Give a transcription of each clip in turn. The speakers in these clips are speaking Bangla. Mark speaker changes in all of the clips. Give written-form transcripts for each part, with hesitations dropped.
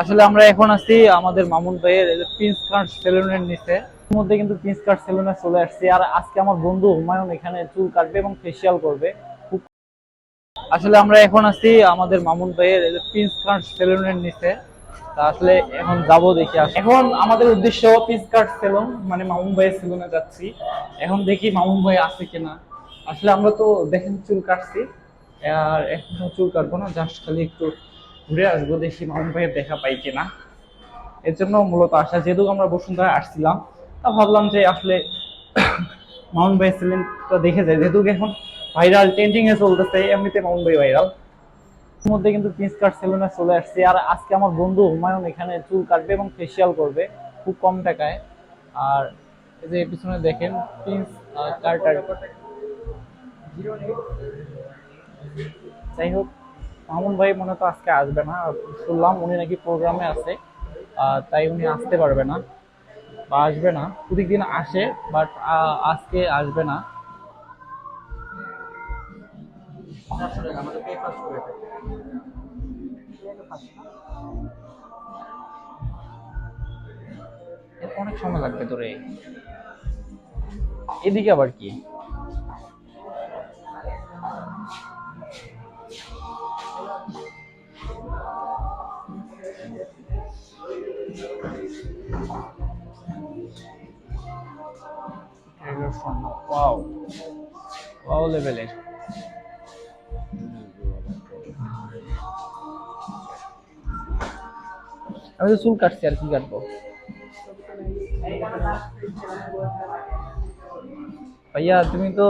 Speaker 1: আসলে আমরা এখন আছি আমাদের মামুন ভাইয়ের প্রিন্স কাট সেলুনের নিচে। এর মধ্যে কিন্তু প্রিন্স কাট সেলুনে চলে আসছি, আর আজকে আমার বন্ধু হুমায়ুন এখানে চুল কাটবে এবং ফেসিয়াল করবে। আসলে আমরা এখন আছি আমাদের মামুন ভাইয়ের প্রিন্স কাট সেলুনের নিচে। তা আসলে এখন যাবো দেখি। এখন আমাদের উদ্দেশ্য প্রিন্স কাট সেলুন, মানে মামুন ভাইয়ের সেলুনে যাচ্ছি। এখন দেখি মামুন ভাই আছে কিনা। আসলে আমরা তো দেখেন চুল কাটছি, আর এখন চুল কাটবো না, জাস্ট খালি একটু ঘুরে আসবো, দেখি মামুন ভাইয়ের দেখা পাই কিনা। এর জন্য মূলত আসা, যেহেতু আমরা বসুন্ধরা আসছিলাম, তা ভাবলাম যে আসলে মাউন্ট ভাই সিলিংটা দেখে যায়, যেহেতু এখন ভাইরাল ট্রেন্ডিং এ চলতেছে, এমনিতে মাউন্ট ভাই ভাইরাল। এর মধ্যে কিন্তু প্রিন্স কাট সেলুনে চলে আসছি, আর আজকে আমার বন্ধু হুমায়ুন এখানে চুল কাটবে এবং ফেসিয়াল করবে খুব কম টাকায়। আর এই যে পিছনে দেখেন প্রিন্স কার্টার। যাই হোক, মামুন ভাই মনে তো আজকে আসবে না, শুনলাম উনি নাকি প্রোগ্রামে আছে, তাই উনি আসতে পারবে না বা আসবে না। প্রত্যেকদিন আসে, বাট আজকে আসবে না। এর অনেক সময় লাগবে তোরে। এদিকে আবার কি? ওয়াও, ওয়াও লেভেলের। আমি তো চুল কাটছি, আর কি কাটবো? ভাইয়া তুমি তো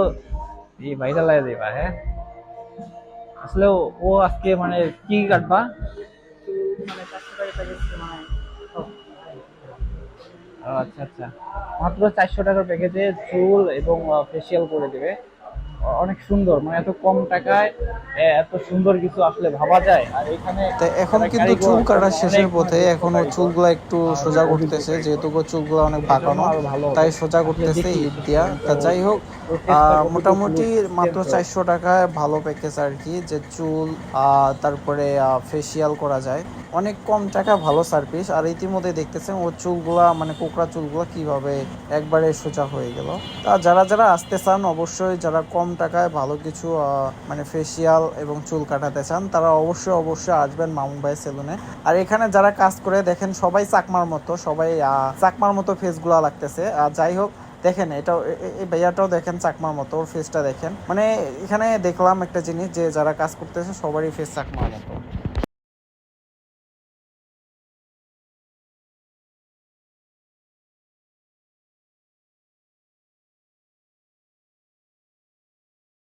Speaker 1: এই ভাইরাল হয়ে যাবা, হ্যাঁ। আসলে ও আজকে মানে কি কাটবা? ও আচ্ছা আচ্ছা, মাত্র 400 টাকার প্যাকেজে চুল এবং ফেসিয়াল করে দেবে। অনেক সুন্দর, মানে এত কম টাকায় এত সুন্দর কিছু আসলে ভাবা যায়। আর এখানে
Speaker 2: তো এখন
Speaker 1: যারা
Speaker 2: কিন্তু
Speaker 1: কারিগর
Speaker 2: চুল
Speaker 1: তারা
Speaker 2: কাটা
Speaker 1: অনেক
Speaker 2: শেষের
Speaker 1: মানে
Speaker 2: পথে,
Speaker 1: দক্ষ
Speaker 2: এখনো
Speaker 1: কারিগর
Speaker 2: চুলগুলা একটু
Speaker 1: আর
Speaker 2: সোজা
Speaker 1: অভিজ্ঞ
Speaker 2: করতেছে, যেহেতু
Speaker 1: কারিগর।
Speaker 2: চুলগুলা অনেক
Speaker 1: এর জন্য
Speaker 2: বাঁকানো,
Speaker 1: আরো ভালো
Speaker 2: তাই
Speaker 1: হবে।
Speaker 2: সোজা
Speaker 1: আসলে
Speaker 2: করতেছে
Speaker 1: দেখি
Speaker 2: হিট
Speaker 1: শেষ
Speaker 2: দিয়া। তা
Speaker 1: পর্যন্ত
Speaker 2: যাই হোক,
Speaker 1: ওর ফেসটা কতটুকু
Speaker 2: মোটামুটি
Speaker 1: লুক চেঞ্জ
Speaker 2: মাত্র
Speaker 1: হয়।
Speaker 2: 400 টাকায় ভালো প্যাকেজ আর কি, যে চুল তারপরে ফেসিয়াল করা যায়। অনেক কম টাকা, ভালো সার্ভিস। আর ইতিমধ্যে দেখতেছেন ওর চুলগুলা, মানে কোকড়া চুলগুলা কিভাবে একবারে সোজা হয়ে গেল। তা যারা যারা আসতে চান, অবশ্যই যারা কম টাকায় ভালো কিছু মানে ফেসিয়াল এবং চুল কাটাতে চান, তারা অবশ্যই অবশ্যই আসবেন মামুন ভাই সেলুনে। আর এখানে যারা কাজ করে দেখেন সবাই চাকমার মতো, সবাই চাকমার মতো ফেস গুলা লাগতেছে। আর যাই হোক, দেখেন এটাও এই ভাইয়াটাও দেখেন চাকমার মতো, ওর ফেসটা দেখেন। মানে এখানে দেখলাম একটা জিনিস, যে যারা কাজ করতেছে সবারই ফেস চাকমার মতো।